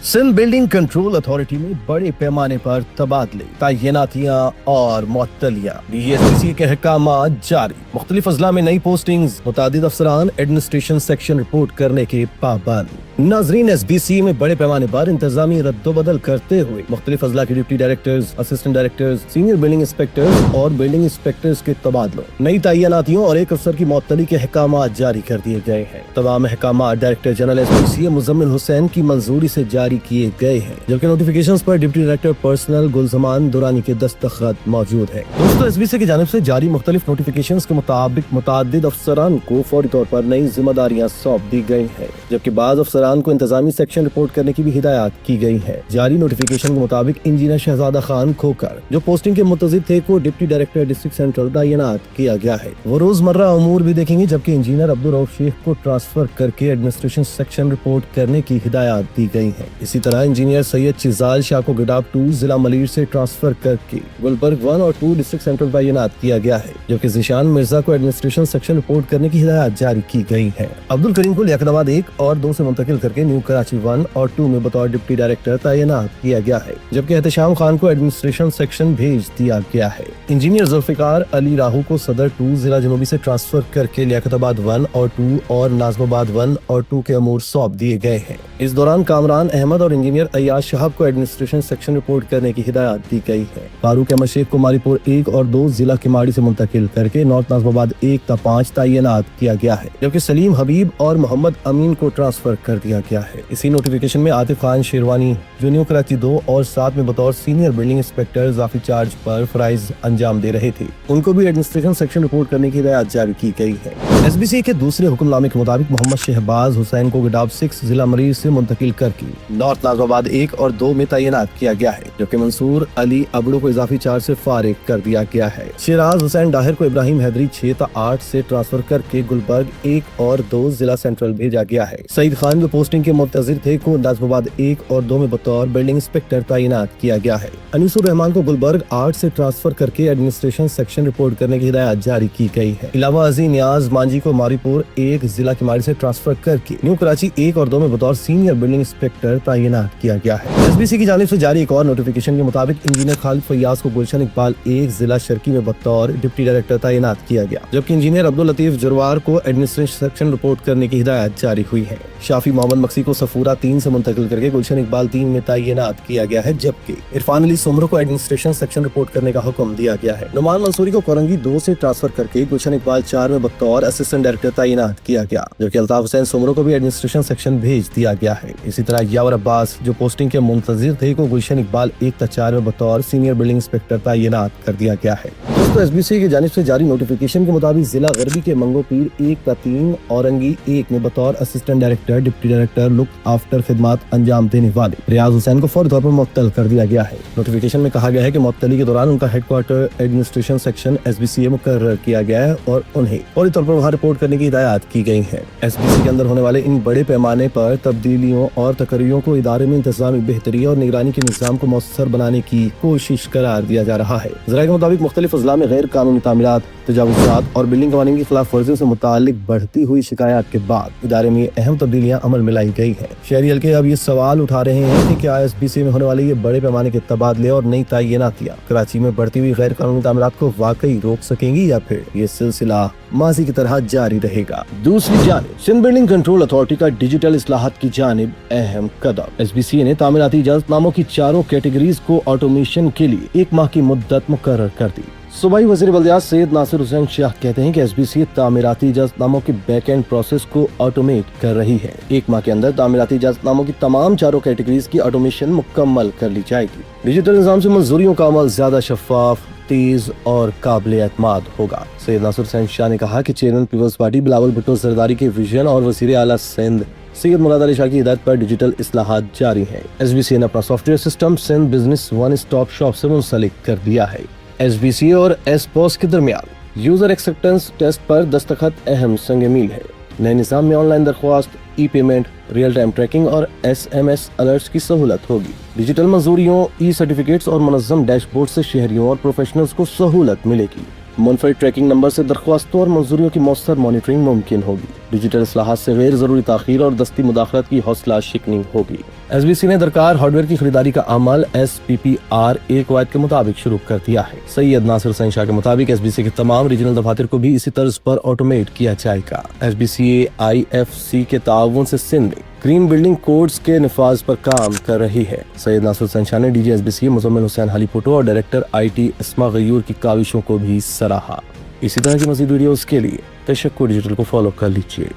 Sindh building control authority में बड़े पैमाने पर तबादले, तैनातियां और मुअत्तलियां, DSPC के अहकामात जारी। मुख्तलिफ अजला में नई पोस्टिंग्स, मुतादिद अफसरान एडमिनिस्ट्रेशन सेक्शन रिपोर्ट करने के पाबंद। नाजरीन, SBC में बड़े पैमाने पर इंतजामी रद्दोबदल करते हुए मुख्तलिफ अजला के deputy directors, assistant directors, senior building inspectors और बिल्डिंग इंस्पेक्टर्स के तबादलों, नई तैनातियों और एक अफसर की मुअत्तली के अहकामात जारी कर दिए गए हैं। तमाम अहकामात director general SBC Muzammil Hussain की मंजूरी से जारी किए गए हैं, जबकि नोटिफिकेशंस पर deputy director personnel Gulzaman Durrani के दस्तखत मौजूद है। दोस्तों, SBC की जानिब से जारी मुख्तलिफ नोटिफिकेशंस के मुताबिक मुतादिद अफसरान को फौरी तौर पर नई जिम्मेदारियां सौंप दी गई हैं, जबकि बाज़ अफसरान को इंतजामी सेक्शन रिपोर्ट करने की भी हिदायत की गई है। जारी नोटिफिकेशन के मुताबिक इंजीनियर शहजादा खान खोकर, जो पोस्टिंग के मुतज़िद थे, को डिप्टी डायरेक्टर डिस्ट्रिक्ट सेंट्रल तैनात किया गया है। वो रोजमर्रा अमूर भी देखेंगे, जबकि इंजीनियर अब्दुल रऊफ शेख को ट्रांसफर करके एडमिनिस्ट्रेशन सेक्शन रिपोर्ट करने की हिदायत दी गई है। इसी तरह इंजीनियर सैयद चिजाल शाह को गिडाब 2 जिला मलीर से ट्रांसफर करके गुलबर्ग 1 और 2 डिस्ट्रिक्ट सेंट्रल तैनात किया गया है, जबकि जिशान मिर्जा को एडमिनिस्ट्रेशन सेक्शन रिपोर्ट करने की हिदायत जारी की गई है। अब्दुल करीम को लियाकताबाद 1 और 2 से मुंतकिल करके न्यू कराची 1 और 2 में बतौर डिप्टी डायरेक्टर तैनात किया गया है, जबकि एहतशाम खान को एडमिनिस्ट्रेशन सेक्शन भेज दिया गया है। इंजीनियर जुल्फिकार अली राहू को सदर 2 जिला जनूबी से ट्रांसफर करके लियाकताबाद 1 और 2 और नाजमाबाद 1 और 2 के अमूर सौंप दिए गए हैं। इस दौरान कामरान अहमद और इंजीनियर अयाज शहाब को एडमिनिस्ट्रेशन सेक्शन रिपोर्ट करने की हिदायत दी गई है। फारूक अहमद शेख को मारीपुर 1 और 2 जिला किमाड़ी से मुंतकिल करके नॉर्थ नाजमाबाद 1 का 5 तैनात किया गया है, जबकि सलीम हबीब और मोहम्मद अमीन को ट्रांसफर कर दिया गया है। इसी नोटिफिकेशन में आतिफ खान शेरवानी जो न्यू कराची 2 और 7 में बतौर सीनियर बिल्डिंग इंस्पेक्टर इजाफी चार्ज पर फराइज अंजाम दे रहे थे, उनको भी एडमिनिस्ट्रेशन सेक्शन रिपोर्ट करने की हिदायत जारी की गई है। SBC के दूसरे हुक्मनामे के मुताबिक मोहम्मद शहबाज हुसैन को गिडाब 6 जिला मरीज से मुंतकिल करके नॉर्थ नाजमाबाद 1 और 2 में तैनात किया गया है, जबकि मंसूर अली अबड़ू को इजाफी चार्ज से फारिग कर दिया गया है। शिराज हुसैन डाहिर को इब्राहिम हैदरी 6 ता 8 से ट्रांसफर करके गुलबर्ग 1 और 2 जिला सेंट्रल भेजा गया है। सईद खान जो पोस्टिंग के मुंतजिर थे को नाजमाबाद 1 और 2 में बतौर बिल्डिंग इंस्पेक्टर तैनात किया गया है। अनीसुर रहमान को गुलबर्ग 8 से ट्रांसफर करके एडमिनिस्ट्रेशन सेक्शन रिपोर्ट करने की हिदायत जारी की गई है। इलावा अजी नियाज मांझी को मारीपुर 1 जिला किमाड़ी से ट्रांसफर करके न्यू कराची 1 और 2 में बतौर सीनियर बिल्डिंग इंस्पेक्टर तैनात किया गया है। SBC की जानिब से जारी एक और नोटिफिकेशन के मुताबिक इंजीनियर खालिद फैयाज को गुलशन इकबाल 1 जिला शर्की में बतौर डिप्टी डायरेक्टर तैनात किया गया, जबकि इंजीनियर अब्दुल लतीफ जुरवार को एडमिनिस्ट्रेशन सेक्शन रिपोर्ट करने की हिदायत जारी हुई है। शाफी मोहम्मद मक्सी को सफूरा 3 से मुंतकिल करके गुलशन इकबाल 3 में तैनात किया गया है, जबकि इरफान अली सुमरो को एडमिनिस्ट्रेशन सेक्शन रिपोर्ट करने का हुक्म दिया गया है। नुमान मंसूरी को कोरंगी 2 से ट्रांसफर करके गुलशन इकबाल 4 में बतौर असिस्टेंट डायरेक्टर तैनात किया गया, जबकि अल्ताफ हुसैन सुमरो को भी एडमिनिस्ट्रेशन सेक्शन भेज दिया गया है। इसी तरह यावर अब्बास जो पोस्टिंग के मुंतजिर थे को गुलशन इकबाल 1 ता 4 में बतौर सीनियर बिल्डिंग इंस्पेक्टर तैनात कर दिया गया है। दोस्तों, SBC की जानिब से जारी नोटिफिकेशन के मुताबिक जिला गरबी के मंगो पीर 1 ता 3 औरंगी 1 में बतौर assistant director deputy director look after खिदमात अंजाम देने वाले रियाज हुसैन को फौरी तौर पर मुअत्तल कर दिया गया है। नोटिफिकेशन में कहा गया है कि मुअत्तली के दौरान उनका हेडक्वार्टर एडमिनिस्ट्रेशन सेक्शन SBC मुकर्रर किया गया है और उन्हें फौरी तौर पर वहाँ रिपोर्ट करने की हिदायत की गई है। SBC के अंदर होने वाले इन बड़े पैमाने पर तब्दीलियों और तकरीरों को इदारे में इंतजामी बेहतरी और निगरानी के निज़ाम को मौसर बनाने की कोशिश करार दिया जा रहा है। ज़राए के मुताबिक मुख्तलिफ अजला में गैर कानूनी तामीरात, तजावुज़ात और बिल्डिंग कवानीन की खिलाफ वर्जियों से मुतालिक बढ़ती हुई शिकायत के बाद इदारे में अहम तब्दीलियां अमल में लाई गई है। शहरी हल्के अब ये सवाल उठा रहे हैं कि क्या SBC में होने वाले ये बड़े पैमाने के तबादले और नई तैनातियां कराची में बढ़ती हुई गैर कानूनी तामीरात को वाकई रोक सकेंगी या फिर ये सिलसिला माजी की तरह जारी रहेगा। दूसरी जानिब सिंध बिल्डिंग कंट्रोल अथॉरिटी का डिजिटल इस्लाहात की जानिब अहम कदम। SBC ने तामीराती इजाजतनामों की 4 कैटेगरीज को ऑटोमेशन के लिए 1 माह की मुद्दत मुकर्रर कर दी। सूबाई वज़ीर बल्दियात सैयद नासिर हुसैन शाह कहते हैं कि SBC तामीराती इजाजतनामों के बैक एंड प्रोसेस को ऑटोमेट कर रही है। 1 माह के अंदर तामीराती इजाजतनामों की तमाम 4 कैटेगरीज की ऑटोमेशन मुकम्मल कर ली जाएगी। डिजिटल निज़ाम से मंजूरियों का अमल ज्यादा शफाफ, तेज और काबिल एतमाद होगा। सैयद नासिर हुसैन शाह ने कहा कि chairman Peoples Party Bilawal Bhutto Zardari के विजन और वज़ीर आला सिंध सैयद मुराद अली शाह की हिदायत पर डिजिटल इस्लाहात जारी है। SBC ने अपना software system Sindh business one stop shop से मुंसलिक कर दिया है। SBC और SPOS के दरमियान यूजर एक्सेप्टेंस टेस्ट पर दस्तखत अहम संग मील है। नए निज़ाम में ऑनलाइन दरख्वास्त, ई पेमेंट, रियल टाइम ट्रैकिंग और SMS अलर्ट्स की सहूलत होगी। डिजिटल मंजूरियों, ई सर्टिफिकेट्स और मुनज़्ज़म डैशबोर्ड से शहरियों और प्रोफेशनल्स को सहूलत मिलेगी। मुनफरिद ट्रैकिंग नंबर से दरख्वास्तों और मंजूरियों की मौसर मॉनिटरिंग मुमकिन होगी। डिजिटल इस्लाहात से गैर जरूरी ताखीर और दस्ती मुदाखलत की हौसला शिकनी होगी। SBC ने दरकार हार्डवेयर की खरीदारी का अमल SPPR एक कवायद के मुताबिक शुरू कर दिया है। सैयद नासिर हुसैन शाह के मुताबिक SBC के तमाम रीजनल दफातर को भी इसी तर्ज पर ऑटोमेट किया जाएगा। SBCA IFC के ताउन से सिंध ग्रीन बिल्डिंग कोड्स के निफाज पर काम कर रही है। सैयद नासिर हुसैन शाह ने DG SBCA मुजम्मिल हुसैन हालीपुटो और डायरेक्टर IT अस्मा गयूर की काविशों को भी सराहा। इसी तरह की मज़ीद वीडियोस के लिए तशक्कुर डिजिटल को फॉलो कर लीजिए।